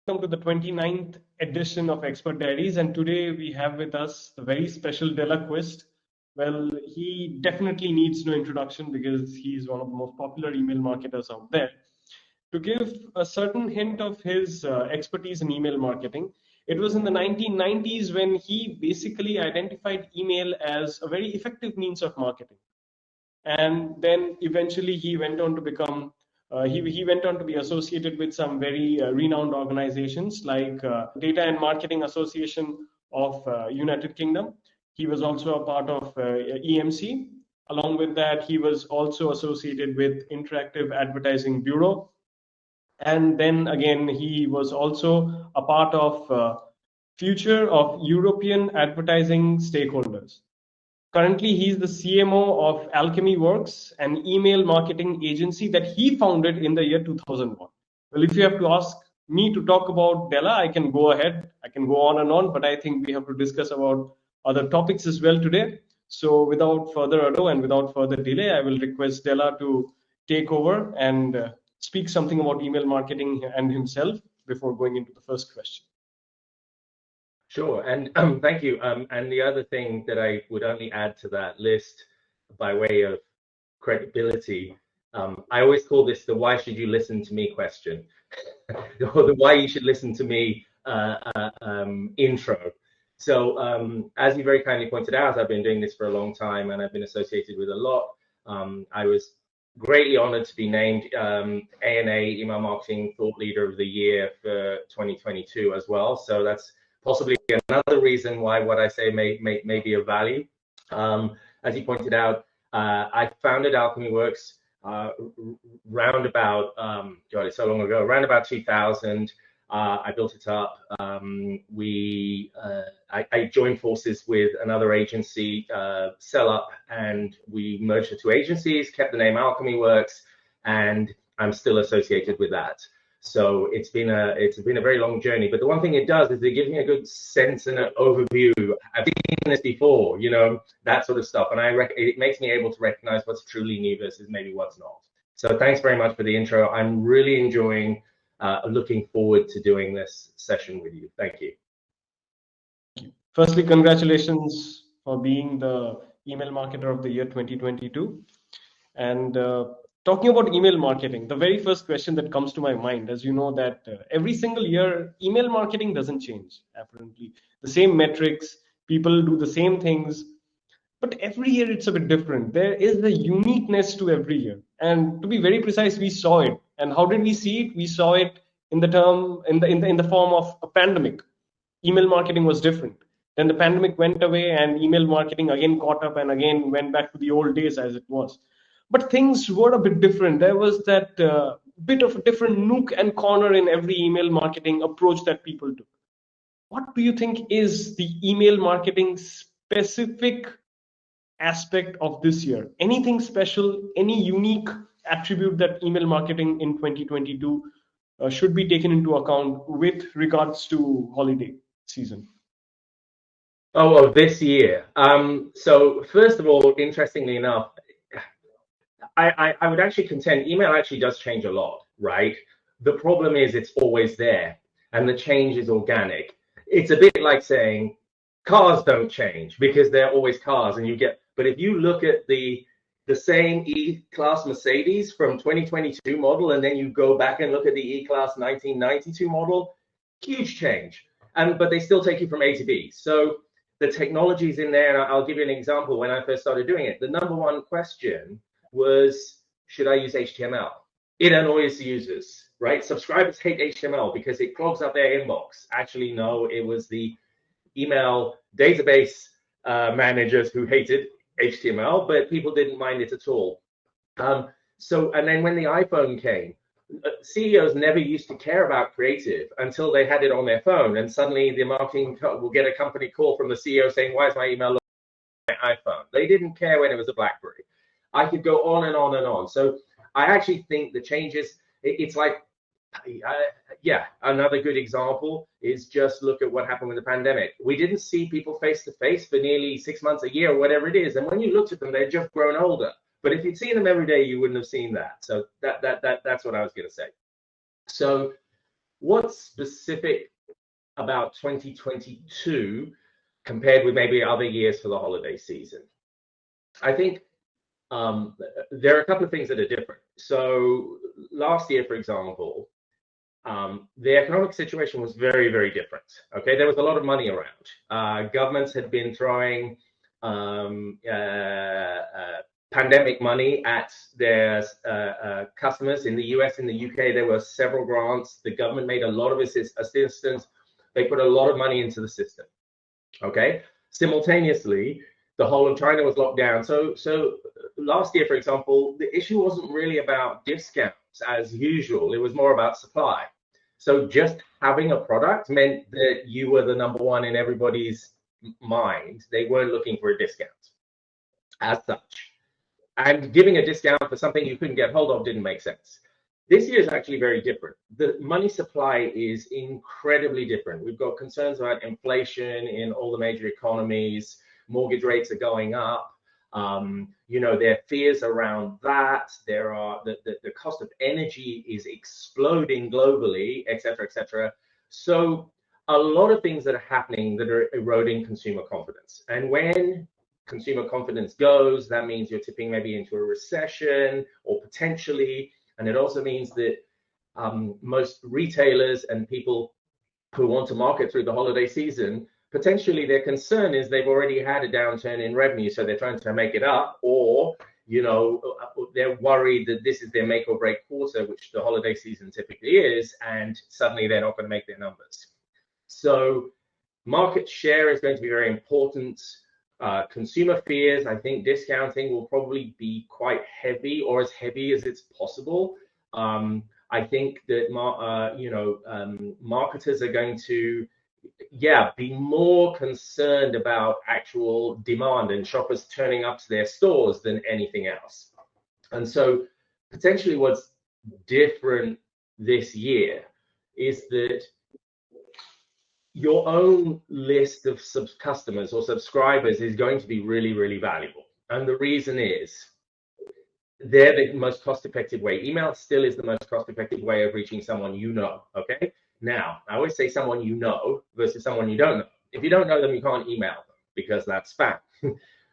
Welcome to the 29th edition of Expert Diaries, and today we have with us the very special Della Quist. Well, he definitely needs no introduction because he's one of the most popular email marketers out there. To give a certain hint of his expertise in email marketing, it was in the 1990s when he basically identified email as a very effective means of marketing. And then eventually he went on to become he went on to be associated with some very renowned organizations like Data and Marketing Association of United Kingdom. He was also a part of EMC. Along with that, he was also associated with Interactive Advertising Bureau. And then again, he was also a part of future of European advertising stakeholders. Currently, he's the CMO of Alchemy Works, an email marketing agency that he founded in the year 2001. Well, if you have to ask me to talk about Della, I can go ahead. I can go on and on, but I think we have to discuss about other topics as well today. So without further ado and without further delay, I will request Della to take over and speak something about email marketing and himself before going into the first question. Sure, and thank you. And the other thing that I would only add to that list by way of credibility, I always call this the why should you listen to me question, or the why you should listen to me intro. So as you very kindly pointed out, I've been doing this for a long time and I've been associated with a lot. I was greatly honored to be named ANA Email Marketing Thought Leader of the Year for 2022 as well. So that's possibly another reason why what I say may be of value. As you pointed out, I founded Alchemy Works round about, God, it's so long ago, around about 2000. I built it up. I joined forces with another agency, Sell Up, and we merged the two agencies, kept the name Alchemy Works, and I'm still associated with that. So it's been a very long journey, but the one thing it does is it gives me a good sense and an overview. I've seen this before, you know, that sort of stuff, and it makes me able to recognize what's truly new versus maybe what's not. So thanks very much for the intro. I'm really enjoying, looking forward to doing this session with you. Thank you. Firstly, congratulations for being the Email Marketer of the Year 2022. And talking about email marketing, the very first question that comes to my mind, as you know, that every single year, email marketing doesn't change, apparently. The same metrics, people do the same things, but every year it's a bit different. There is a uniqueness to every year. And to be very precise, we saw it. And how did we see it? We saw it in the form of a pandemic. Email marketing was different. Then the pandemic went away and email marketing again caught up and again went back to the old days as it was. But things were a bit different. There was that bit of a different nook and corner in every email marketing approach that people took. What do you think is the email marketing specific aspect of this year? Anything special, any unique attribute that email marketing in 2022 should be taken into account with regards to holiday season? Oh, this year. So first of all, interestingly enough, I would actually contend email actually does change a lot, right? The problem is it's always there and the change is organic. It's a bit like saying cars don't change because they're always cars and but if you look at the same E-Class Mercedes from 2022 model and then you go back and look at the E-Class 1992 model, huge change. But they still take you from A to B. So the technology's in there, and I'll give you an example. When I first started doing it, the number one question was, should I use HTML? It annoys users, right? Subscribers hate HTML because it clogs up their inbox. Actually, no, it was the email database managers who hated HTML, but people didn't mind it at all. And then when the iPhone came, CEOs never used to care about creative until they had it on their phone, and suddenly the marketing will get a company call from the CEO saying, why is my email on my iPhone? They didn't care when it was a BlackBerry. I could go on and on and on. So I actually think the changes, it's like, another good example is just look at what happened with the pandemic. We didn't see people face to face for nearly 6 months, a year, or whatever it is. And when you looked at them, they'd just grown older. But if you'd seen them every day, you wouldn't have seen that. So that's what I was going to say. So what's specific about 2022 compared with maybe other years for the holiday season? I think there are a couple of things that are different. So last year, for example, the economic situation was very, very different. Okay, there was a lot of money around. Governments had been throwing pandemic money at their customers. In the US, in the UK, there were several grants. The government made a lot of assistance. They put a lot of money into the system. Okay, simultaneously, the whole of China was locked down. So last year, for example, the issue wasn't really about discounts as usual. It was more about supply. So just having a product meant that you were the number one in everybody's mind. They weren't looking for a discount as such. And giving a discount for something you couldn't get hold of didn't make sense. This year is actually very different. The money supply is incredibly different. We've got concerns about inflation in all the major economies. Mortgage rates are going up. There are fears around that. There are the cost of energy is exploding globally, et cetera, et cetera. So a lot of things that are happening that are eroding consumer confidence. And when consumer confidence goes, that means you're tipping maybe into a recession or potentially. And it also means that most retailers and people who want to market through the holiday season, potentially their concern is they've already had a downturn in revenue, so they're trying to make it up, or they're worried that this is their make or break quarter, which the holiday season typically is, and suddenly they're not going to make their numbers. So market share is going to be very important. Consumer fears, I think discounting will probably be quite heavy, or as heavy as it's possible. I think that marketers are going to be more concerned about actual demand and shoppers turning up to their stores than anything else. And so potentially what's different this year is that your own list of customers or subscribers is going to be really, really valuable. And the reason is they're the most cost-effective way. Email still is the most cost-effective way of reaching someone you know, okay? Now, I always say someone you know versus someone you don't know. If you don't know them, you can't email them because that's spam.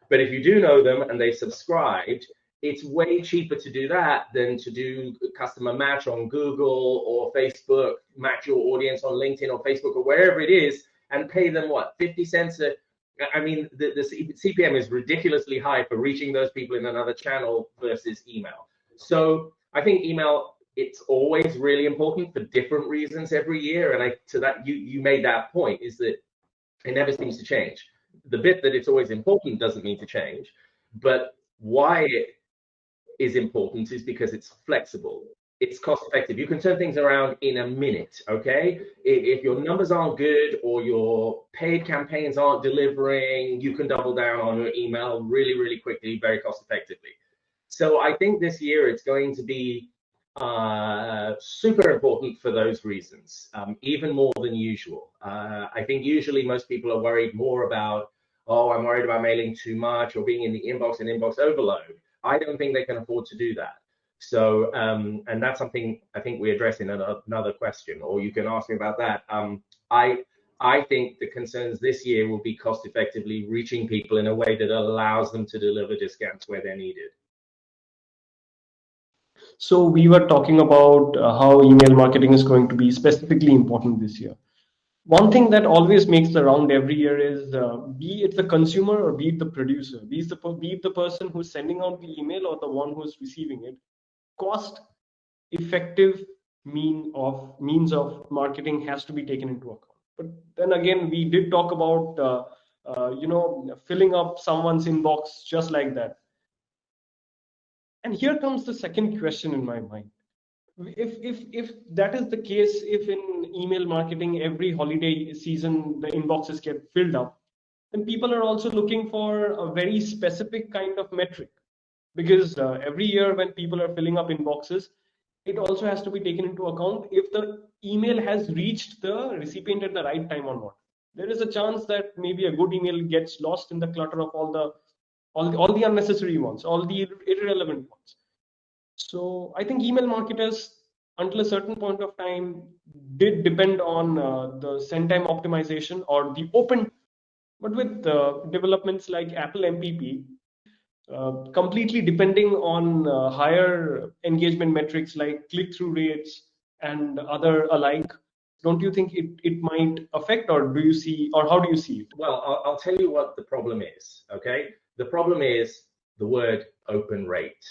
But if you do know them and they subscribed, it's way cheaper to do that than to do customer match on Google or Facebook, match your audience on LinkedIn or Facebook or wherever it is, and pay them what, 50 cents a, I mean, the CPM is ridiculously high for reaching those people in another channel versus email. So I think email, it's always really important for different reasons every year. And to that, you made that point, is that it never seems to change. The bit that it's always important doesn't need to change, but why it is important is because it's flexible, it's cost effective. You can turn things around in a minute, okay? If your numbers aren't good or your paid campaigns aren't delivering, you can double down on your email really, really quickly, very cost effectively. So I think this year it's going to be super important for those reasons, even more than usual. I think usually most people are worried more about, oh, I'm worried about mailing too much or being in the inbox and inbox overload. I don't think they can afford to do that. So, and that's something I think we address in another question, or you can ask me about that. I think the concerns this year will be cost effectively reaching people in a way that allows them to deliver discounts where they're needed. So we were talking about how email marketing is going to be specifically important this year. One thing that always makes the round every year is be it the consumer or be it the producer, be it the person who's sending out the email or the one who's receiving it, cost effective means of marketing has to be taken into account. But then again, we did talk about filling up someone's inbox just like that. And here comes the second question in my mind. If that is the case, if in email marketing every holiday season the inboxes get filled up, then people are also looking for a very specific kind of metric, because every year when people are filling up inboxes, it also has to be taken into account if the email has reached the recipient at the right time or not. There is a chance that maybe a good email gets lost in the clutter of all the unnecessary ones, all the irrelevant ones. So I think email marketers until a certain point of time did depend on the send time optimization or the open. But with developments like Apple MPP, completely depending on higher engagement metrics like click-through rates and other alike, don't you think it might affect, or do you see, or how do you see it? Well, I'll tell you what the problem is, okay? The problem is the word open rate.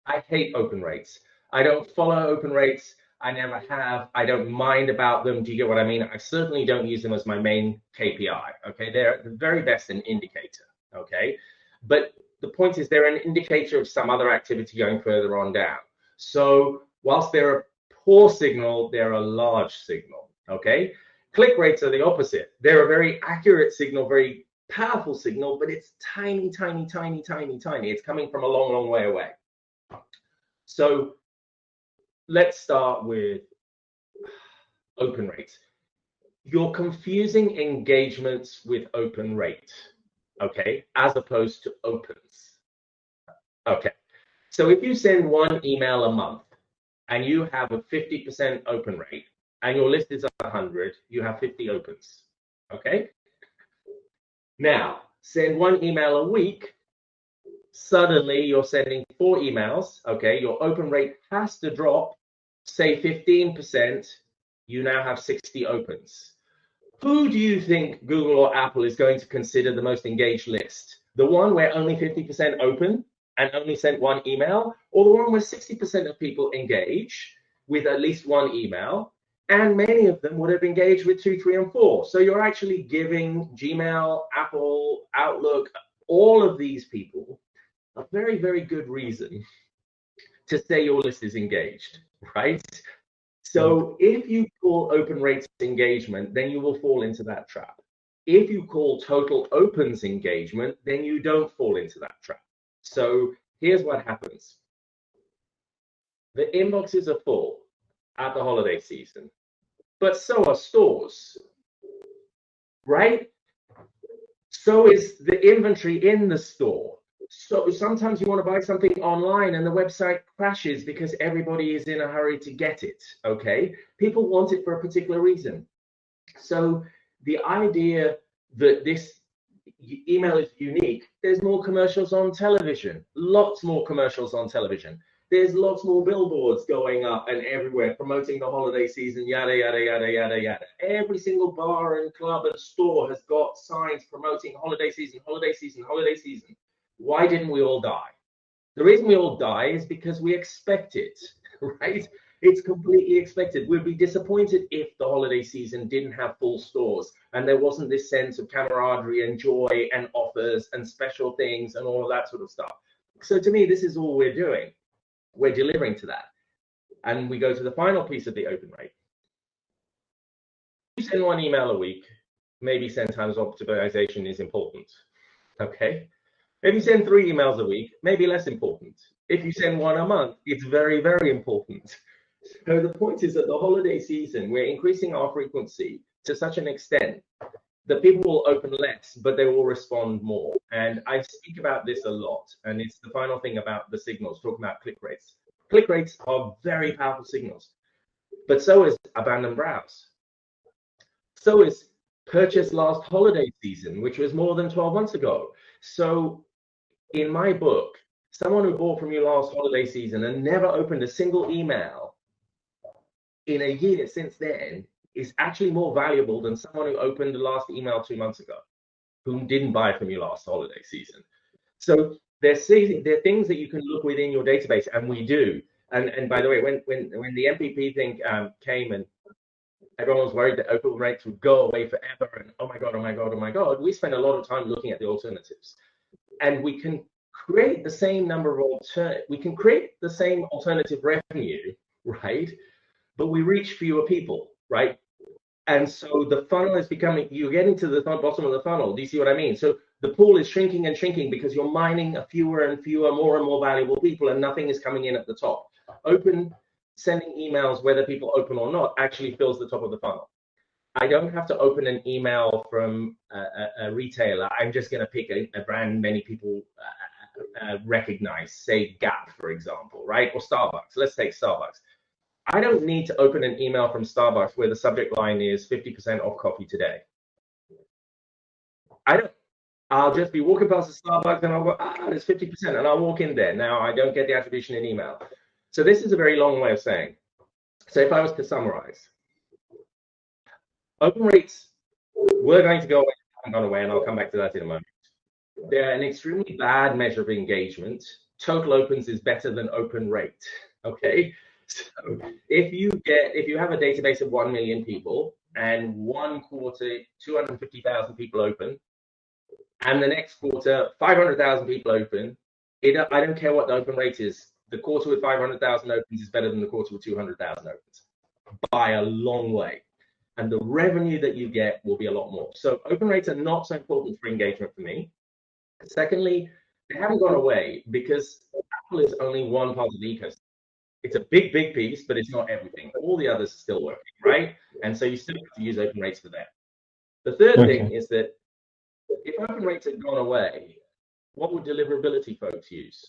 I hate open rates. I don't follow open rates. I never have. I don't mind about them. Do you get what I mean? I certainly don't use them as my main KPI. Okay, they're at the very best an indicator. Okay, but the point is they're an indicator of some other activity going further on down. So whilst they're a poor signal, they're a large signal. Okay, click rates are the opposite. They're a very accurate signal, very powerful signal, but it's tiny, tiny, tiny, tiny, tiny. It's coming from a long, long way away. So let's start with open rates. You're confusing engagements with open rate, okay, as opposed to opens. Okay, so if you send one email a month and you have a 50% open rate and your list is 100, you have 50 opens, okay? Now, send one email a week, suddenly you're sending 4 emails, okay, your open rate has to drop, say 15%, you now have 60 opens. Who do you think Google or Apple is going to consider the most engaged list? The one where only 50% open and only sent 1 email, or the one where 60% of people engage with at least 1 email, and many of them would have engaged with 2, 3, and 4. So you're actually giving Gmail, Apple, Outlook, all of these people a very, very good reason to say your list is engaged, right? So if you call open rates engagement, then you will fall into that trap. If you call total opens engagement, then you don't fall into that trap. So here's what happens. The inboxes are full at the holiday season, but so are stores, right? So is the inventory in the store. So sometimes you want to buy something online and the website crashes because everybody is in a hurry to get it, okay? People want it for a particular reason. So the idea that this email is unique, there's more commercials on television, lots more commercials on television. There's lots more billboards going up and everywhere promoting the holiday season, yada, yada, yada, yada, yada. Every single bar and club and store has got signs promoting holiday season, holiday season, holiday season. Why didn't we all die? The reason we all die is because we expect it, right? It's completely expected. We'd be disappointed if the holiday season didn't have full stores and there wasn't this sense of camaraderie and joy and offers and special things and all of that sort of stuff. So to me, this is all we're doing. We're delivering to that. And we go to the final piece of the open rate. You send 1 email a week, maybe send times optimization is important, okay? If you send 3 emails a week, maybe less important. If you send 1 a month, it's very, very important. So the point is that the holiday season, we're increasing our frequency to such an extent that people will open less, but they will respond more. And I speak about this a lot. And it's the final thing about the signals, talking about click rates. Click rates are very powerful signals, but so is abandoned browse. So is purchase last holiday season, which was more than 12 months ago. So in my book, someone who bought from you last holiday season and never opened a single email in a year since then is actually more valuable than someone who opened the last email 2 months ago, who didn't buy from you last holiday season. So there are things that you can look within your database, and we do. And by the way, when the MPP thing came and everyone was worried that open rates would go away forever, and oh my god, oh my god, oh my god, we spent a lot of time looking at the alternatives. And we can create the same number of alternative revenue, right? But we reach fewer people, right? And so the funnel is becoming, you're getting to the bottom of the funnel. Do you see what I mean? So the pool is shrinking and shrinking because you're mining a fewer and fewer, more and more valuable people, and nothing is coming in at the top. Open sending emails, whether people open or not, actually fills the top of the funnel. I don't have to open an email from a retailer. I'm just going to pick a brand many people recognize, say Gap, for example, right? Or Starbucks. Let's take Starbucks. I don't need to open an email from Starbucks where the subject line is 50% off coffee today. I don't. I'll just be walking past the Starbucks and I'll go, there's 50%, and I'll walk in there. Now I don't get the attribution in email. So this is a very long way of saying. So if I was to summarize, open rates were going to go away, haven't gone away, and I'll come back to that in a moment. They're an extremely bad measure of engagement. Total opens is better than open rate. Okay. So if you have a database of 1 million people and one quarter 250,000 people open, and the next quarter 500,000 people open, I don't care what the open rate is. The quarter with 500,000 opens is better than the quarter with 200,000 opens by a long way, and the revenue that you get will be a lot more. So open rates are not so important for engagement for me. Secondly, they haven't gone away because Apple is only one part of the ecosystem. It's a big piece, but it's not everything. All the others are still working, right? And so you still have to use open rates for that. The third thing is that if open rates had gone away, what would deliverability folks use?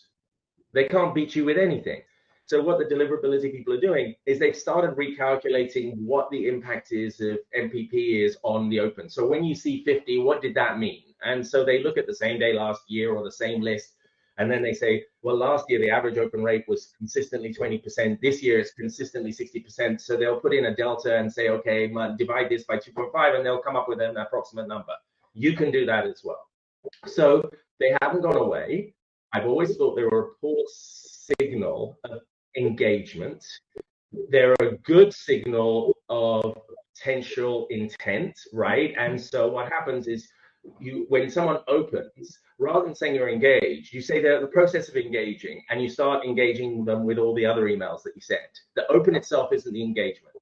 They can't beat you with anything. So what the deliverability people are doing is they've started recalculating what the impact is of MPP is on the open. So when you see 50, what did that mean? And so they look at the same day last year or the same list, and then they say, well, last year the average open rate was consistently 20%. This year it's consistently 60%. So they'll put in a delta and say, okay, divide this by 2.5, and they'll come up with an approximate number. You can do that as well. So they haven't gone away. I've always thought they were a poor signal of engagement. They're a good signal of potential intent, right? And so what happens is when someone opens, rather than saying you're engaged, you say they're the process of engaging, and you start engaging them with all the other emails that you sent. The open itself isn't the engagement,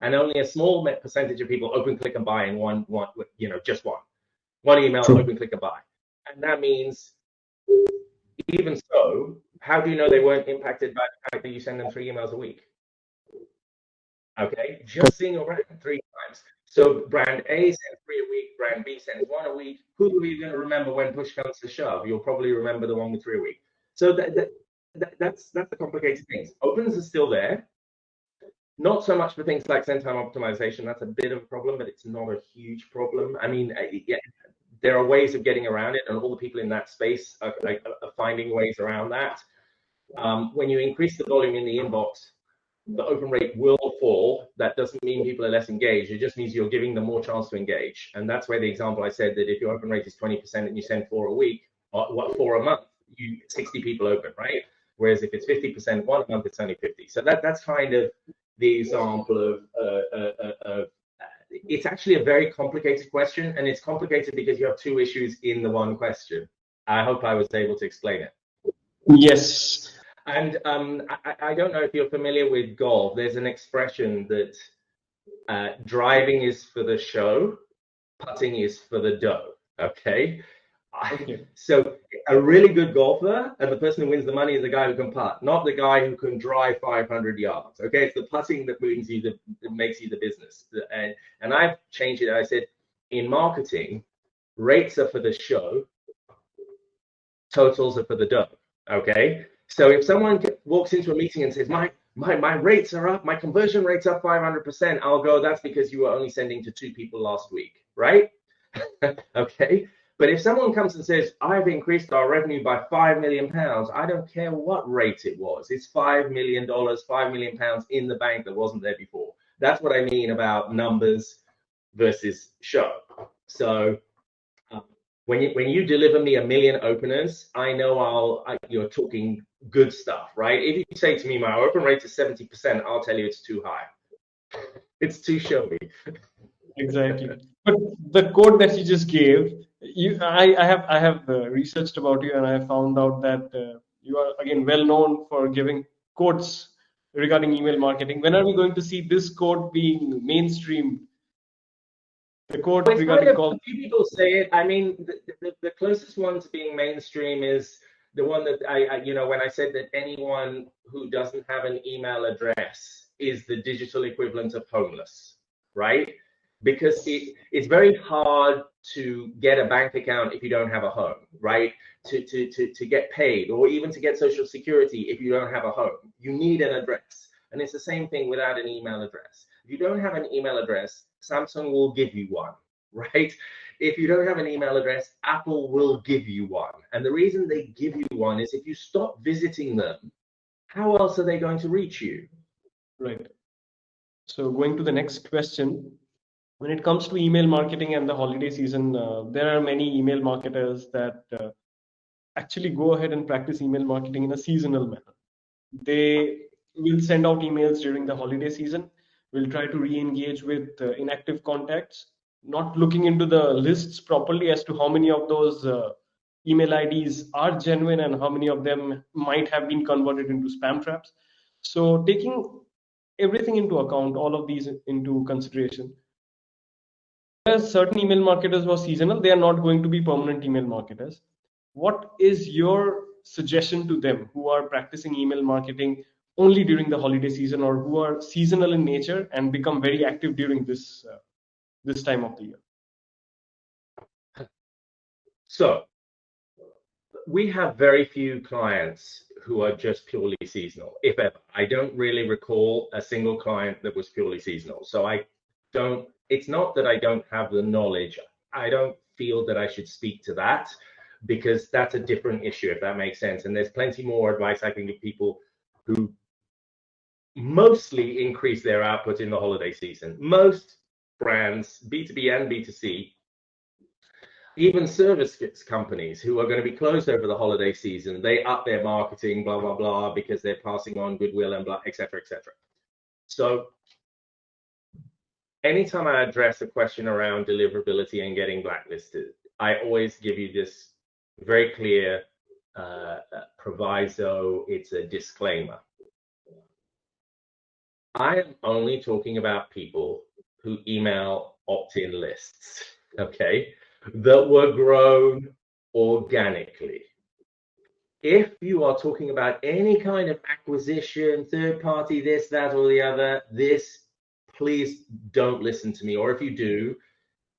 and only a small percentage of people open, click, and buy in one just one email, open, click, and buy. And that means, even so, how do you know they weren't impacted by the fact that you send them 3 emails a week? Okay, just seeing your brand 3 times. So brand A sends 3 a week, brand B sends 1 a week. Who are you going to remember when push comes to shove? You'll probably remember the one with 3 a week. So that's the complicated things. Opens are still there. Not so much for things like send time optimization. That's a bit of a problem, but it's not a huge problem. I mean, there are ways of getting around it, and all the people in that space are finding ways around that. When you increase the volume in the inbox, the open rate will fall. That doesn't mean people are less engaged. It just means you're giving them more chance to engage. And that's where the example I said that if your open rate is 20% and you send 4 a week, or 4 a month, 60 people open, right? Whereas if it's 50%, 1 a month, it's only 50. So that's kind of the example of it's actually a very complicated question, and it's complicated because you have 2 issues in the one question. I hope I was able to explain it. Yes. And I don't know if you're familiar with golf. There's an expression that driving is for the show, putting is for the dough. Okay. So a really good golfer and the person who wins the money is the guy who can putt, not the guy who can drive 500 yards. Okay, it's the putting that makes you the business. And I've changed it. I said, in marketing, rates are for the show, totals are for the dough. Okay, so if someone walks into a meeting and says, my rates are up, my conversion rate's up 500%, I'll go, that's because you were only sending to 2 people last week, right? Okay. But if someone comes and says, I've increased our revenue by £5 million, I don't care what rate it was. It's $5 million, £5 million in the bank that wasn't there before. That's what I mean about numbers versus show. So when you deliver me 1 million openers, I know you're talking good stuff, right? If you say to me, my open rate is 70%, I'll tell you it's too high. It's too showy. Exactly. But the quote that you just gave, I have researched about you, and I have found out that you are again well known for giving quotes regarding email marketing. When are we going to see this quote being mainstream? The quote regarding call. A few people say it. I mean, the closest one to being mainstream is the one that when I said that anyone who doesn't have an email address is the digital equivalent of homeless, right? Because it's very hard to get a bank account if you don't have a home, right? To get paid, or even to get Social Security if you don't have a home. You need an address. And it's the same thing without an email address. If you don't have an email address, Samsung will give you one, right? If you don't have an email address, Apple will give you one. And the reason they give you one is if you stop visiting them, how else are they going to reach you? Right. So going to the next question, when it comes to email marketing and the holiday season, there are many email marketers that actually go ahead and practice email marketing in a seasonal manner. They will send out emails during the holiday season, will try to re-engage with inactive contacts, not looking into the lists properly as to how many of those email IDs are genuine and how many of them might have been converted into spam traps. So taking everything into account, all of these into consideration, as certain email marketers who are seasonal, they are not going to be permanent email marketers. What is your suggestion to them who are practicing email marketing only during the holiday season or who are seasonal in nature and become very active during this time of the year? So we have very few clients who are just purely seasonal, if ever. I don't really recall a single client that was purely seasonal. So it's not that I don't have the knowledge. I don't feel that I should speak to that because that's a different issue, if that makes sense. And there's plenty more advice I can give people who mostly increase their output in the holiday season. Most brands, B2B and B2C, even service companies who are going to be closed over the holiday season, they up their marketing, blah, blah, blah, because they're passing on goodwill and blah, et cetera, et cetera. So anytime I address a question around deliverability and getting blacklisted, I always give you this very clear proviso. It's a disclaimer. I am only talking about people who email opt-in lists, okay, that were grown organically. If you are talking about any kind of acquisition, third party, this, that, or the other, please don't listen to me. Or if you do,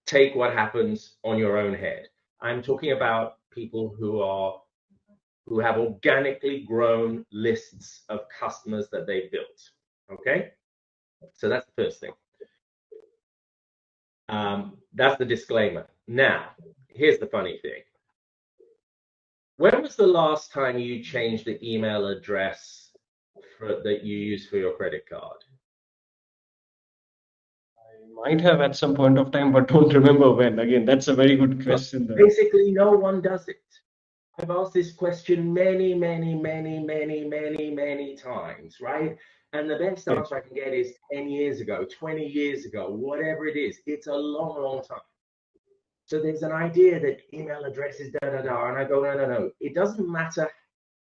take what happens on your own head. I'm talking about people who have organically grown lists of customers that they built. Okay, so that's the first thing. That's the disclaimer. Now, here's the funny thing. When was the last time you changed the email address that you use for your credit card? I might have at some point of time, but don't remember when. Again, that's a very good question. Basically, no one does it. I've asked this question many, many, many, many, many, many times, right? And the best answer I can get is 10 years ago, 20 years ago, whatever it is. It's a long, long time. So there's an idea that email address is da-da-da, and I go, no. It doesn't matter.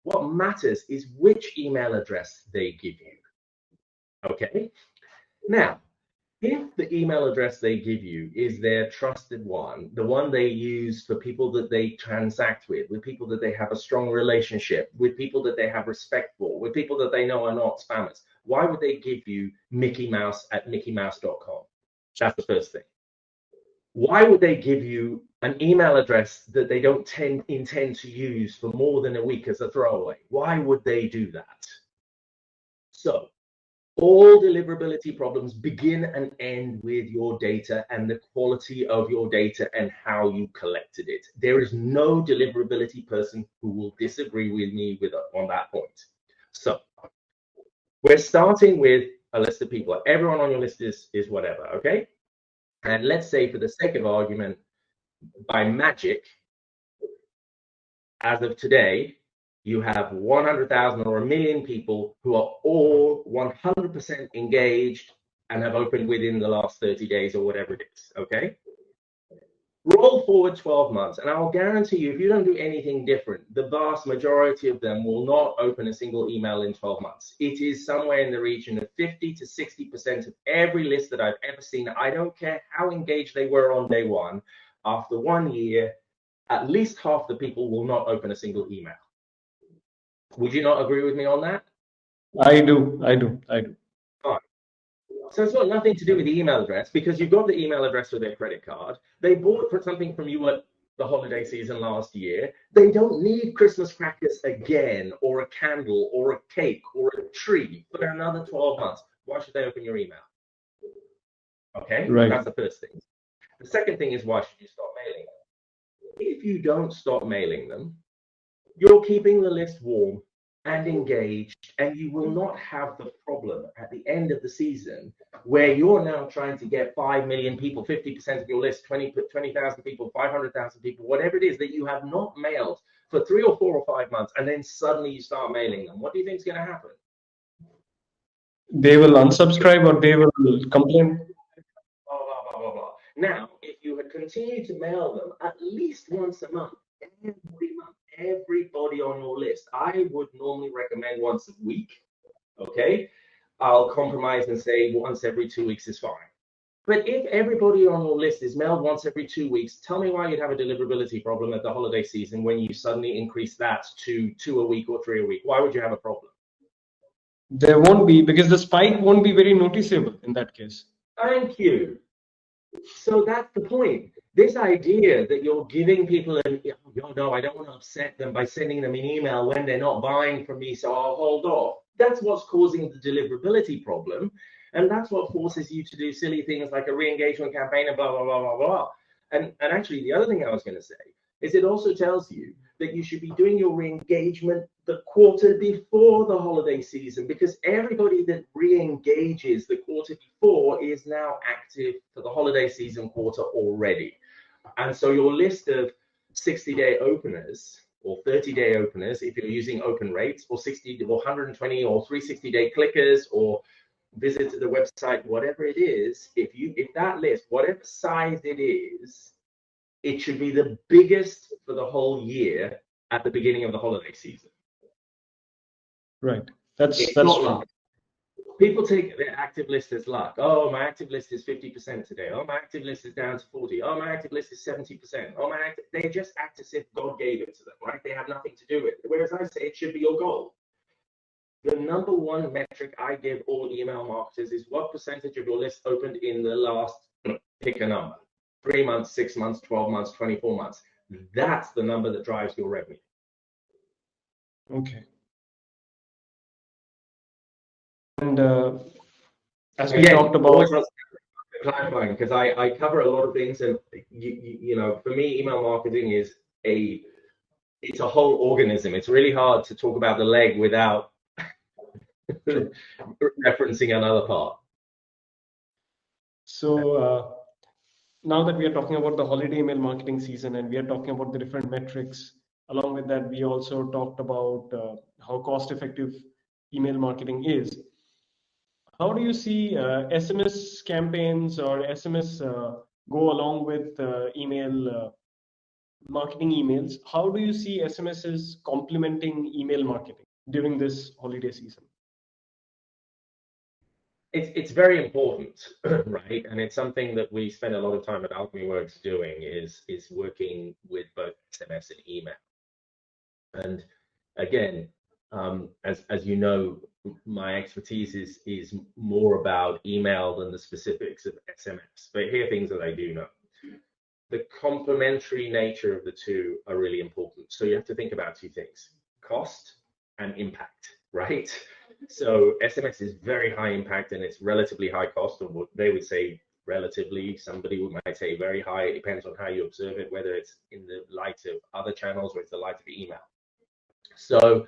What matters is which email address they give you, okay? Now, if the email address they give you is their trusted one, the one they use for people that they transact with people that they have a strong relationship, with people that they have respect for, with people that they know are not spammers, why would they give you Mickey Mouse at mickeymouse.com? That's the first thing. Why would they give you an email address that they don't intend to use for more than a week as a throwaway? Why would they do that? So all deliverability problems begin and end with your data and the quality of your data and how you collected it. There is no deliverability person who will disagree with me on that point. So we're starting with a list of people. Everyone on your list is whatever, okay? And let's say, for the sake of argument, by magic, as of today, you have 100,000 or 1 million people who are all 100% engaged and have opened within the last 30 days or whatever it is, okay? Roll forward 12 months, and I'll guarantee you, if you don't do anything different, the vast majority of them will not open a single email in 12 months. It is somewhere in the region of 50 to 60% of every list that I've ever seen. I don't care how engaged they were on day one. After 1 year, at least half the people will not open a single email. Would you not agree with me on that? I do. Fine. So it's got nothing to do with the email address, because you've got the email address for their credit card. They bought for something from you at the holiday season last year, they don't need Christmas crackers again, or a candle, or a cake, or a tree for another 12 months. Why should they open your email? Okay, Right. that's the first thing. The second thing is, why should you stop mailing them? If you don't stop mailing them, you're keeping the list warm and engaged, and you will not have the problem at the end of the season where you're now trying to get 5 million people, 50% of your list, 20,000 people, 500,000 people, whatever it is that you have not mailed for 3 or 4 or 5 months, and then suddenly you start mailing them. What do you think is going to happen? They will unsubscribe or they will complain. Blah, blah, blah, blah, blah. Now, if you had continued to mail them at least once a month, every month, everybody on your list, I would normally recommend once a week. Okay, I'll compromise and say once every 2 weeks is fine. But if everybody on your list is mailed once every 2 weeks, tell me why you'd have a deliverability problem at the holiday season when you suddenly increase that to 2 a week or 3 a week. Why would you have a problem? There won't be, because the spike won't be very noticeable in that case. Thank you. So that's the point. This idea that you're giving people no, I don't want to upset them by sending them an email when they're not buying from me, so I'll hold off. That's what's causing the deliverability problem. And that's what forces you to do silly things like a re-engagement campaign and blah, blah, blah, blah, blah. And actually, the other thing I was going to say is it also tells you that you should be doing your re-engagement the quarter before the holiday season, because everybody that re-engages the quarter before is now active for the holiday season quarter already. And so your list of 60-day openers or 30-day openers, if you're using open rates, or 60 or 120 or 360-day clickers or visit to the website, whatever it is, if that list, whatever size it is, it should be the biggest for the whole year at the beginning of the holiday season. Right. That's not true. luck. People take their active list as luck. Oh, my active list is 50% today. Oh, my active list is down to 40. Oh, my active list is 70%. Oh, they just act as if God gave it to them, right? They have nothing to do with it. Whereas I say it should be your goal. The number one metric I give all email marketers is what percentage of your list opened in the last, pick a number, 3 months, 6 months, 12 months, 24 months. That's the number that drives your revenue. Okay. And as we talked about, clarifying, because I cover a lot of things, and you know, for me, email marketing is it's a whole organism. It's really hard to talk about the leg without referencing another part. So now that we are talking about the holiday email marketing season and we are talking about the different metrics, along with that, we also talked about how cost-effective email marketing is. How do you see SMS campaigns or SMS go along with email marketing emails? How do you see SMSs complementing email marketing during this holiday season? It's very important, right? And it's something that we spend a lot of time at AlchemyWorks doing is working with both SMS and email. And again, as you know, my expertise is more about email than the specifics of SMS. But here are things that I do know. The complementary nature of the two are really important. So you have to think about two things: cost and impact, right? So SMS is very high impact and it's relatively high cost, or what they would say relatively. Somebody might say very high. It depends on how you observe it, whether it's in the light of other channels or it's the light of email. So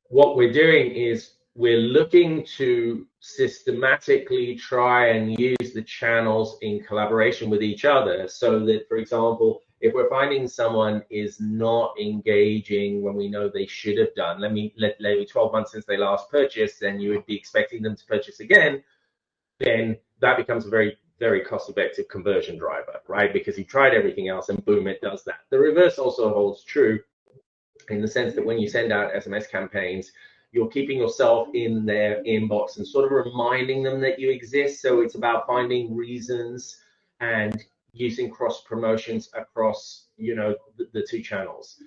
what we're doing is we're looking to systematically try and use the channels in collaboration with each other, so that, for example, if we're finding someone is not engaging when we know they should have done, let me 12 months since they last purchased, then you would be expecting them to purchase again, then that becomes a very, very cost-effective conversion driver, right? Because you tried everything else and boom, it does that. The reverse also holds true, in the sense that when you send out SMS campaigns, you're keeping yourself in their inbox and sort of reminding them that you exist. So it's about finding reasons and using cross promotions across, you know, the two channels.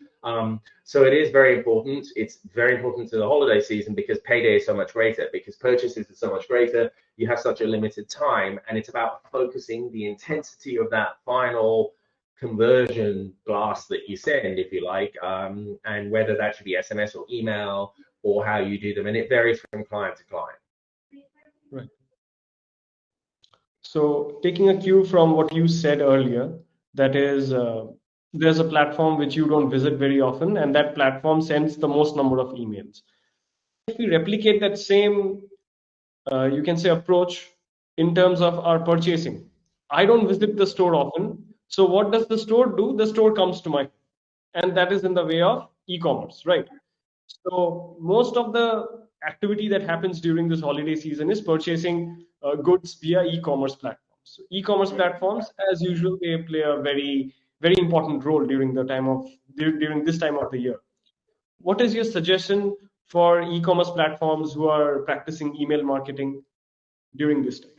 So it is very important. It's very important to the holiday season because payday is so much greater, because purchases are so much greater. You have such a limited time, and it's about focusing the intensity of that final conversion blast that you send, if you like, and whether that should be SMS or email or how you do them. And it varies from client to client. Right. So taking a cue from what you said earlier, that is, there's a platform which you don't visit very often, and that platform sends the most number of emails. If we replicate that same, you can say, approach in terms of our purchasing, I don't visit the store often. So what does the store do? The store comes to my, and that is in the way of e-commerce, right? So most of the activity that happens during this holiday season is purchasing goods via e-commerce platforms. So e-commerce platforms, as usual, they play a very important role during during this time of the year. What is your suggestion for e-commerce platforms who are practicing email marketing during this time?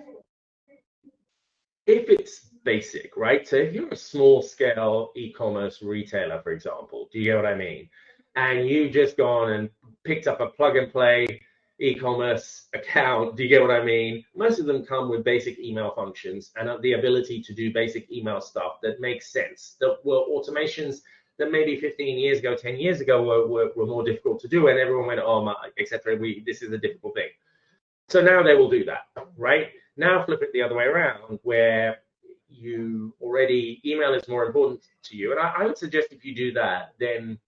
If it's basic, right? So if you're a small scale e-commerce retailer, for example, do you get what I mean? And you just gone and picked up a plug and play e-commerce account, do you get what I mean? Most of them come with basic email functions and the ability to do basic email stuff that makes sense. That were automations that maybe 15 years ago, 10 years ago were more difficult to do, and everyone went, oh my, etc. This is a difficult thing. So now they will do that, right? Now flip it the other way around, where you already email is more important to you, and I would suggest if you do that, then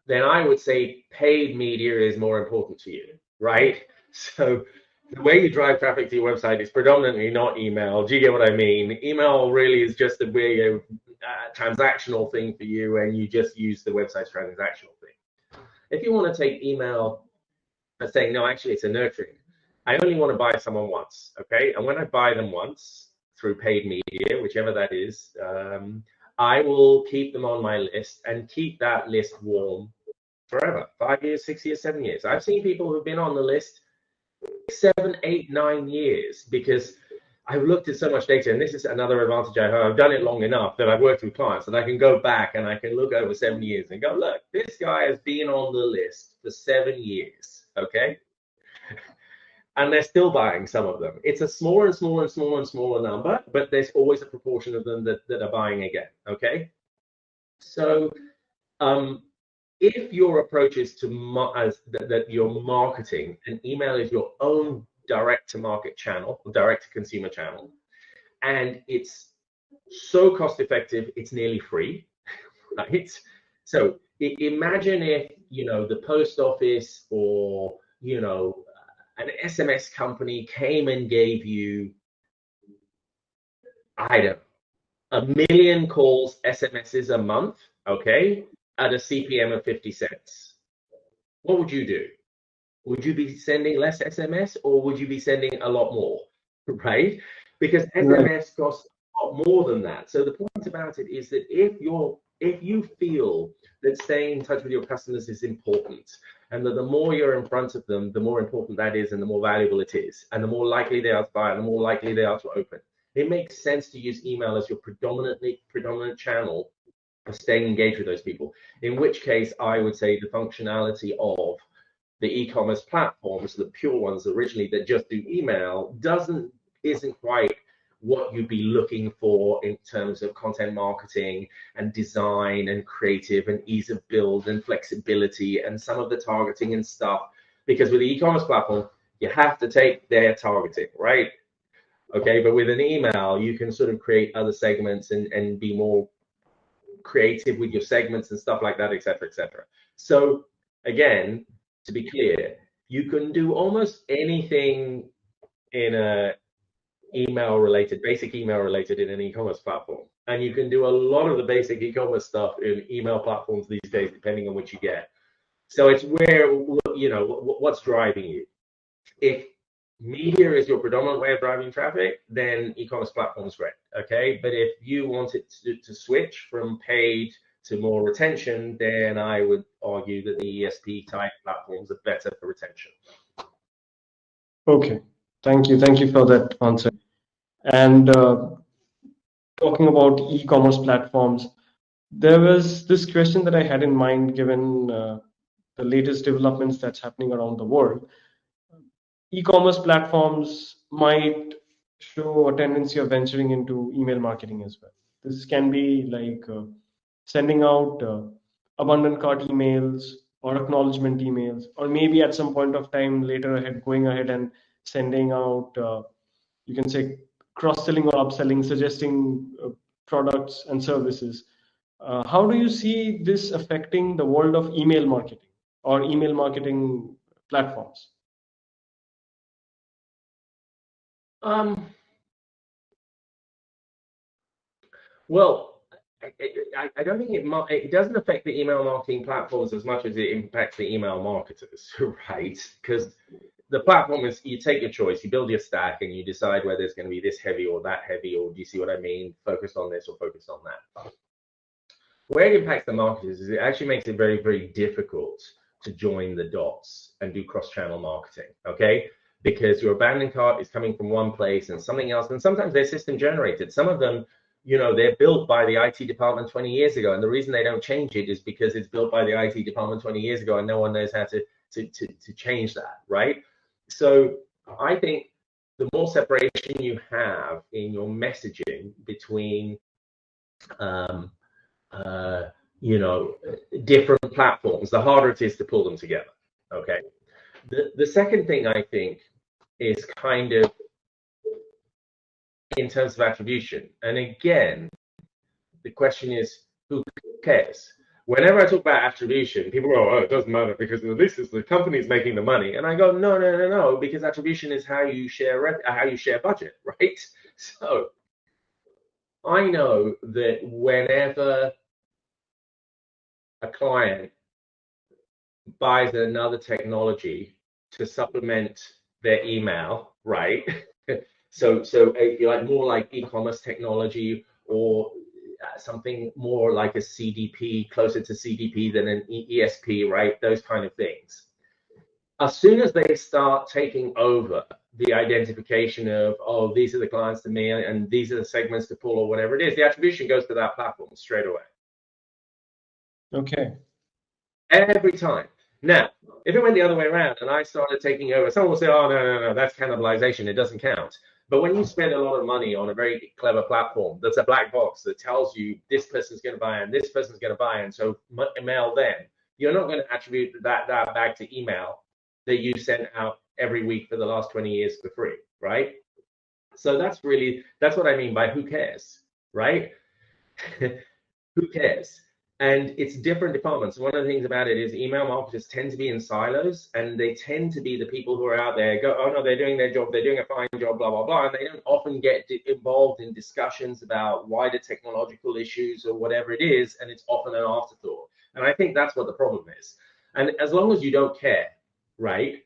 I would say paid media is more important to you, right? So the way you drive traffic to your website is predominantly not email. Do you get what I mean? Email really is just a weird transactional thing for you, and you just use the website's transactional thing. If you want to take email and saying, no, actually it's a nurturing, I only want to buy someone once, okay? And when I buy them once through paid media, whichever that is, I will keep them on my list and keep that list warm forever. 5 years, 6 years, 7 years. I've seen people who've been on the list 7, 8, 9 years because I've looked at so much data, and this is another advantage I have. I've done it long enough that I've worked with clients and I can go back and I can look over 7 years and go, look, this guy has been on the list for 7 years, okay? And they're still buying some of them. It's a smaller and smaller and smaller and smaller number, but there's always a proportion of them that are buying again, okay? So if your approach is to that you're marketing, and email is your own direct-to-market channel, direct-to-consumer channel, and it's so cost-effective, it's nearly free, right? So imagine if, the post office or, an SMS company came and gave you, I don't know, 1 million calls, SMSs a month, okay, at a CPM of 50 cents. What would you do? Would you be sending less SMS, or would you be sending a lot more, right? Because SMS costs a lot more than that. So the point about it is that if you feel that staying in touch with your customers is important, and that the more you're in front of them, the more important that is, and the more valuable it is, and the more likely they are to buy, and the more likely they are to open, it makes sense to use email as your predominant channel of staying engaged with those people. In which case, I would say the functionality of the e-commerce platforms, the pure ones originally that just do email, isn't quite what you'd be looking for in terms of content marketing and design and creative and ease of build and flexibility and some of the targeting and stuff. Because with the e-commerce platform, you have to take their targeting, right? Okay, but with an email, you can sort of create other segments and be more creative with your segments and stuff like that, etc., etc. So again, to be clear, you can do almost anything in a basic email related in an e-commerce platform, and you can do a lot of the basic e-commerce stuff in email platforms these days, depending on which you get. So it's where, what's driving you. If media is your predominant way of driving traffic, then e-commerce platforms great, okay? But if you want it to switch from paid to more retention, then I would argue that the ESP type platforms are better for retention. Okay, thank you for that answer. And talking about e-commerce platforms, there was this question that I had in mind given the latest developments that's happening around the world. E-commerce platforms might show a tendency of venturing into email marketing as well. This can be like sending out abundant cart emails or acknowledgement emails, or maybe at some point of time later ahead, going ahead and sending out, you can say, cross-selling or upselling, suggesting products and services. How do you see this affecting the world of email marketing or email marketing platforms? Well, I don't think it doesn't affect the email marketing platforms as much as it impacts the email marketers, right? Because the platform is, you take your choice, you build your stack, and you decide whether it's going to be this heavy or that heavy, or do you see what I mean? Focus on this or focus on that. Where it impacts the marketers is it actually makes it very, very difficult to join the dots and do cross-channel marketing, okay? Because your abandoned cart is coming from one place and something else, and sometimes they're system generated. Some of them, you know, they're built by the IT department 20 years ago, and the reason they don't change it is because it's built by the IT department 20 years ago, and no one knows how to change that, right? So I think the more separation you have in your messaging between you know, different platforms, the harder it is to pull them together. Okay. The second thing I think is kind of in terms of attribution. And again, the question is, who cares? Whenever I talk about attribution, people go, oh, it doesn't matter because this is the company's making the money. And I go, no, because attribution is how you share budget, right? So I know that whenever a client buys another technology to supplement their email, right? so like more like e-commerce technology, or something more like a CDP, closer to CDP than an ESP, right? Those kind of things. As soon as they start taking over the identification of, oh, these are the clients to me and these are the segments to pull or whatever it is, the attribution goes to that platform straight away. Okay. Every time. Now, if it went the other way around and I started taking over, someone will say, oh, no, that's cannibalization. It doesn't count. But when you spend a lot of money on a very clever platform that's a black box that tells you this person's going to buy and this person's going to buy, and so email them, you're not going to attribute that back to email that you sent out every week for the last 20 years for free, right? So that's what I mean by who cares, right? Who cares? And it's different departments. One of the things about it is email marketers tend to be in silos, and they tend to be the people who are out there go, oh no, they're doing their job, they're doing a fine job, blah, blah, blah. And they don't often get involved in discussions about wider technological issues or whatever it is. And it's often an afterthought. And I think that's what the problem is. And as long as you don't care, right?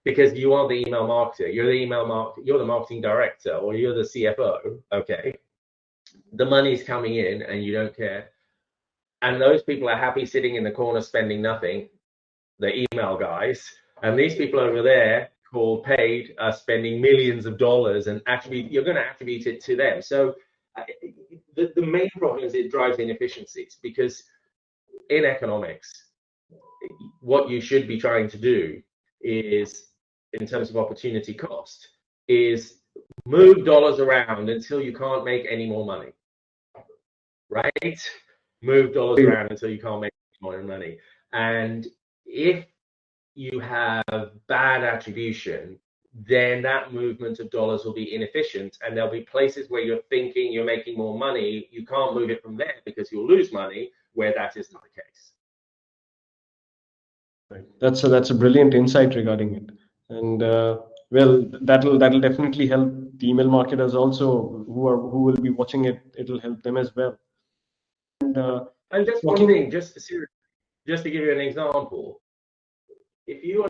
Because you are the email marketer, you're the marketing director, or you're the CFO, okay? The money's coming in and you don't care. And those people are happy sitting in the corner spending nothing, the email guys. And these people over there called paid are spending millions of dollars, and you're going to attribute it to them. So the main problem is it drives inefficiencies, because in economics, what you should be trying to do is, in terms of opportunity cost, is move dollars around until you can't make any more money, right? Move dollars around until you can't make more money. And if you have bad attribution, then that movement of dollars will be inefficient, and there'll be places where you're thinking you're making more money, you can't move it from there because you'll lose money, where that isn't the case. Right. That's a brilliant insight regarding it. And well, that'll definitely help the email marketers also who will be watching it. It'll help them as well. And just one thing, just to give you an example, if you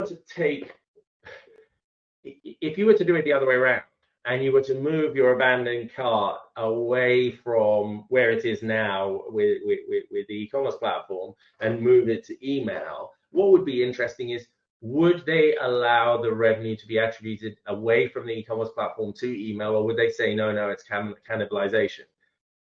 were to do it the other way around, and you were to move your abandoned cart away from where it is now with the e-commerce platform and move it to email, what would be interesting is, would they allow the revenue to be attributed away from the e-commerce platform to email, or would they say, no, it's cannibalization?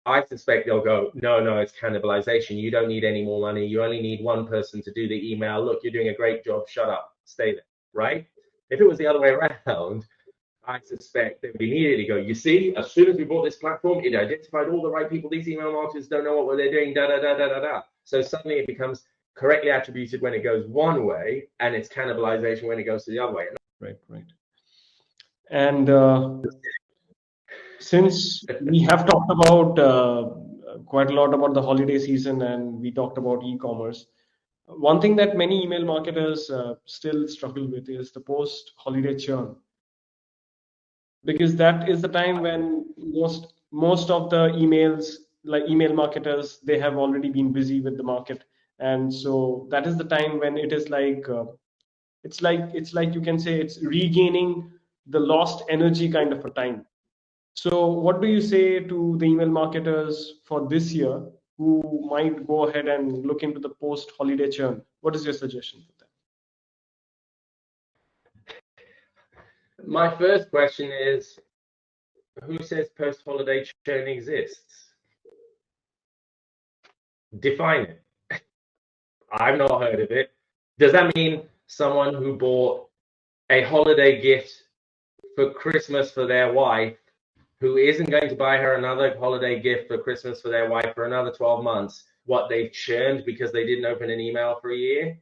I suspect they'll go, no, it's cannibalization. You don't need any more money. You only need one person to do the email. Look, you're doing a great job. Shut up. Stay there, right? If it was the other way around, I suspect they would immediately go, you see, as soon as we bought this platform, it identified all the right people. These email marketers don't know what they're doing, da da da da da da. So suddenly it becomes correctly attributed when it goes one way, and it's cannibalization when it goes to the other way. Right. And since we have talked about quite a lot about the holiday season, and we talked about e-commerce, one thing that many email marketers still struggle with is the post-holiday churn, because that is the time when most of the email marketers, they have already been busy with the market, and so that is the time when it is like it's like you can say it's regaining the lost energy kind of a time. So what do you say to the email marketers for this year who might go ahead and look into the post holiday churn? What is your suggestion for them? My first question is, who says post-holiday churn exists? Define it. I've not heard of it. Does that mean someone who bought a holiday gift for Christmas for their wife, who isn't going to buy her another holiday gift for Christmas for their wife for another 12 months, what, they've churned because they didn't open an email for a year?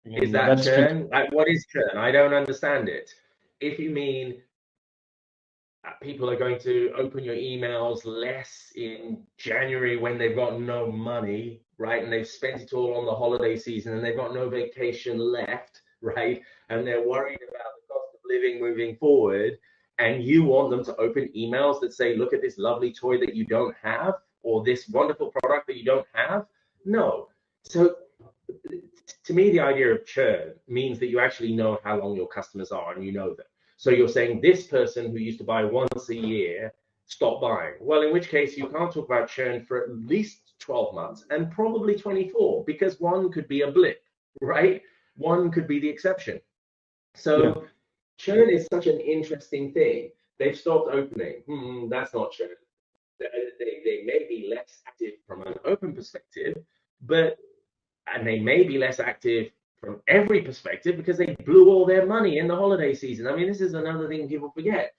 Is that churn? What is churn? I don't understand it. If you mean people are going to open your emails less in January when they've got no money, right? And they've spent it all on the holiday season and they've got no vacation left, right? And they're worried about the cost of living moving forward. And you want them to open emails that say, look at this lovely toy that you don't have, or this wonderful product that you don't have? No. So to me, the idea of churn means that you actually know how long your customers are and you know them. So you're saying this person who used to buy once a year stopped buying. Well, in which case you can't talk about churn for at least 12 months and probably 24, because one could be a blip, right? One could be the exception. So churn is such an interesting thing. They've stopped opening. That's not churn. They may be less active from an open perspective, and they may be less active from every perspective because they blew all their money in the holiday season. I mean, this is another thing people forget.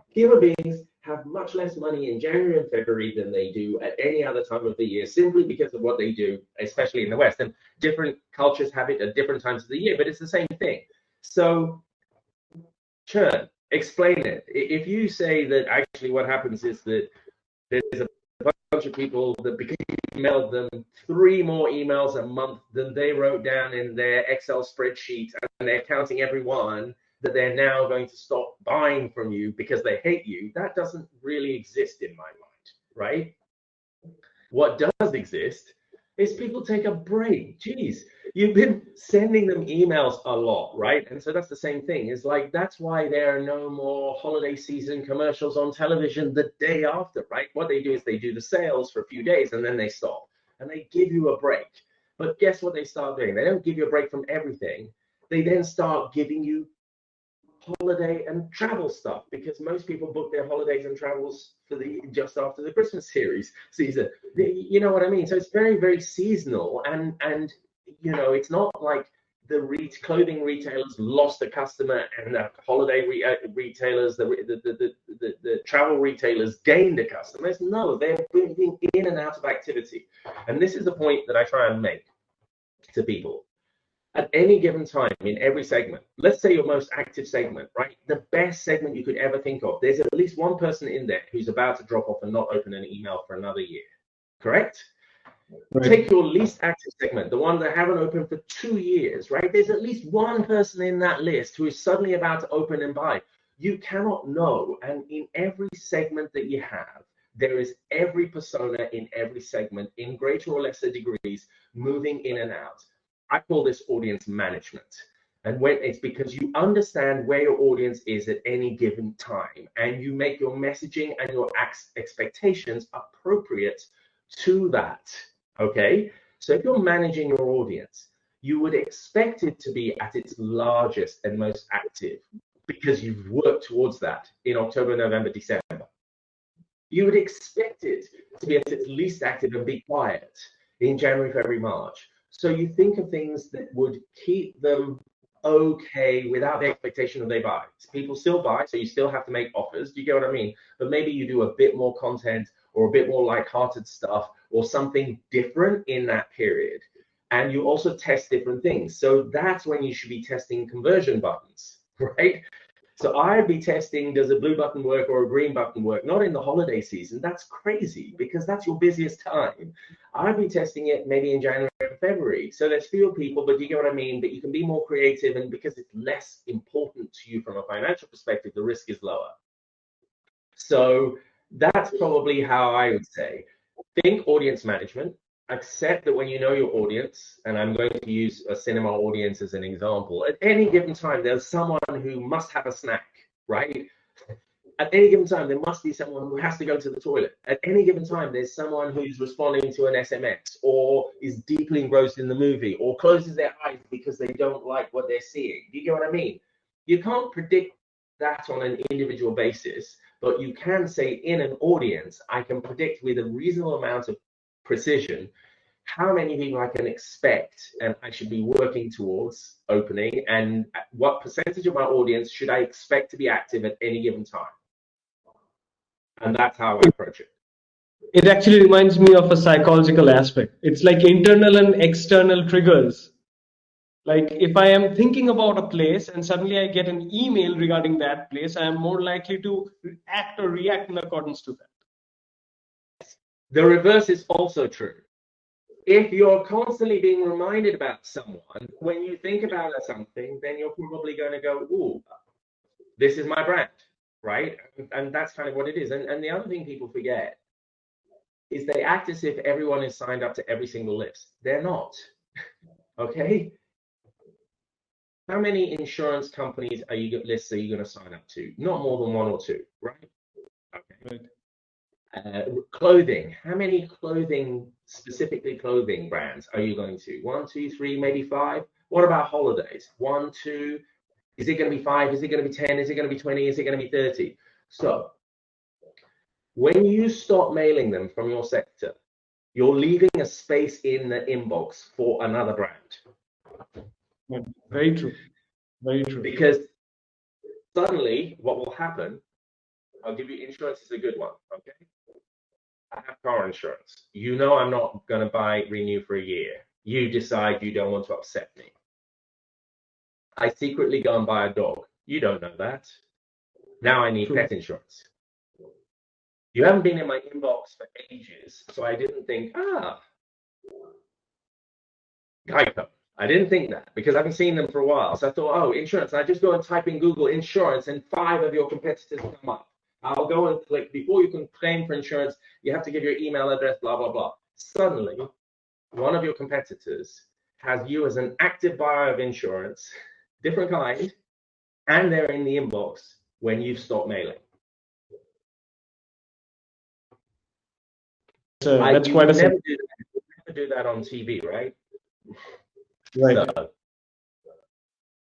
Human beings have much less money in January and February than they do at any other time of the year, simply because of what they do, especially in the West. And different cultures have it at different times of the year, but it's the same thing. So churn, explain it. If you say that actually what happens is that there's a bunch of people that, because you emailed them 3 more emails a month than they wrote down in their Excel spreadsheet, and they're counting every one, that they're now going to stop buying from you because they hate you, that doesn't really exist in my mind, right? What does exist is people take a break. Geez, you've been sending them emails a lot, right? And so that's the same thing. It's like, that's why there are no more holiday season commercials on television the day after, right? What they do is they do the sales for a few days and then they stop and they give you a break. But guess what they start doing? They don't give you a break from everything. They then start giving you holiday and travel stuff, because most people book their holidays and travels for just after the Christmas season. You know what I mean? So it's very, very seasonal, and you know, it's not like the clothing retailers lost a customer and the holiday retailers, the travel retailers gained a customer. No, they're moving in and out of activity. And this is the point that I try and make to people. At any given time in every segment, let's say your most active segment, right? The best segment you could ever think of, there's at least one person in there who's about to drop off and not open an email for another year, correct? Right. Take your least active segment, the one that haven't opened for 2 years, right? There's at least one person in that list who is suddenly about to open and buy. You cannot know. And in every segment that you have, there is every persona in every segment in greater or lesser degrees moving in and out. I call this audience management. And when it's because you understand where your audience is at any given time, and you make your messaging and your expectations appropriate to that. Okay, so if you're managing your audience, you would expect it to be at its largest and most active because you've worked towards that in October, November, December. You would expect it to be at its least active and be quiet in January, February, March. So you think of things that would keep them okay without the expectation that they buy. People still buy, so you still have to make offers. Do you get what I mean? But maybe you do a bit more content or a bit more lighthearted stuff or something different in that period. And you also test different things. So that's when you should be testing conversion buttons, right? So I'd be testing, does a blue button work or a green button work? Not in the holiday season. That's crazy because that's your busiest time. I'd be testing it maybe in January and February. So there's fewer people, but you get what I mean? But you can be more creative, and because it's less important to you from a financial perspective, the risk is lower. So that's probably how I would say. Think audience management. Accept that when you know your audience, and I'm going to use a cinema audience as an example, at any given time, there's someone who must have a snack, right? At any given time, there must be someone who has to go to the toilet. At any given time, there's someone who's responding to an SMS or is deeply engrossed in the movie or closes their eyes because they don't like what they're seeing. Do you get what I mean? You can't predict that on an individual basis, but you can say in an audience, I can predict with a reasonable amount of precision how many people I can expect and I should be working towards opening, and what percentage of my audience should I expect to be active at any given time. And that's how I approach it. It actually reminds me of a psychological aspect. It's like internal and external triggers. Like if I am thinking about a place and suddenly I get an email regarding that place, I am more likely to act or react in accordance to that. The reverse is also true. If you're constantly being reminded about someone, when you think about something, then you're probably going to go, ooh, this is my brand, right? And that's kind of what it is. And the other thing people forget is they act as if everyone is signed up to every single list. They're not, okay? How many insurance companies lists are you going to sign up to? Not more than one or two, right? Okay. Right. Clothing. How many specifically clothing brands are you going to? 1, 2, 3, maybe 5? What about holidays? 1, 2. Is it going to be 5? Is it going to be 10? Is it going to be 20? Is it going to be 30? So when you stop mailing them from your sector, you're leaving a space in the inbox for another brand. Very true. Very true. Because suddenly what will happen, I'll give you, insurance is a good one, okay? I have car insurance. You know I'm not going to renew for a year. You decide you don't want to upset me. I secretly go and buy a dog. You don't know that. Now I need pet insurance. You haven't been in my inbox for ages, so I didn't think, Geico. I didn't think that because I haven't seen them for a while. So I thought, oh, insurance. And I just go and type in Google insurance and 5 of your competitors come up. I'll go and click. Before you can claim for insurance, you have to give your email address, blah, blah, blah. Suddenly, one of your competitors has you as an active buyer of insurance, different kind, and they're in the inbox when you've stopped mailing. So that's quite a never do that on TV, right? Right. So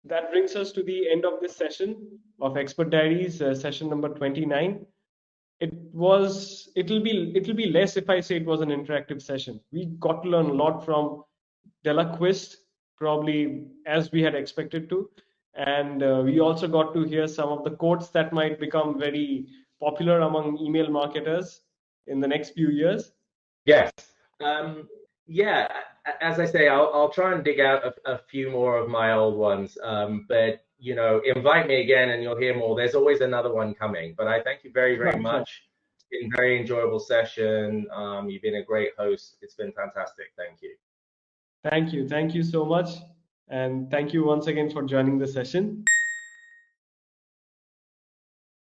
that brings us to the end of this session of Expert Diaries, session number 29. It'll be less if I say it was an interactive session. We got to learn a lot from Delaquist, probably as we had expected to, and we also got to hear some of the quotes that might become very popular among email marketers in the next few years. Yes. Yeah, as I say, I'll try and dig out a few more of my old ones, but you know, invite me again and you'll hear more. There's always another one coming, but I thank you very, very much. It's been a very enjoyable session. You've been a great host. It's been fantastic. Thank you. Thank you so much, and thank you once again for joining the session.